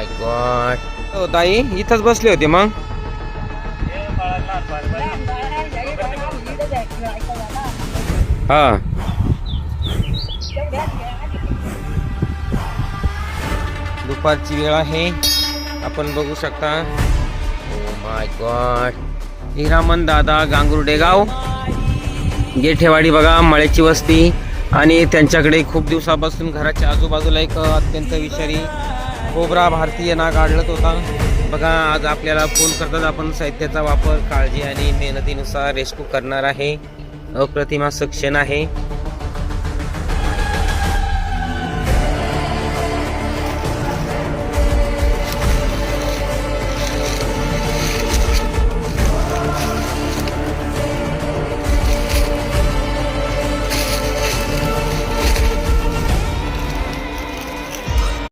माय God. हो ताई इथंच बसले होते मग. हा दुपारची वेळ आहे, आपण बघू शकता. Oh my God. हिरामन दादा गांगुर्डे गाव गेठेवाडी बघा, मळ्याची वस्ती. आणि त्यांच्याकडे खूप दिवसापासून घराच्या आजूबाजूला एक अत्यंत विषारी कोबरा भारतीय नाग आढळत होता बघा. आज आपल्याला फोन करतात. आपण साहित्याचा वापर काळजी आणि मेहनतीनुसार रेस्क्यू करणार आहे. अप्रतिम असं क्षण आहे.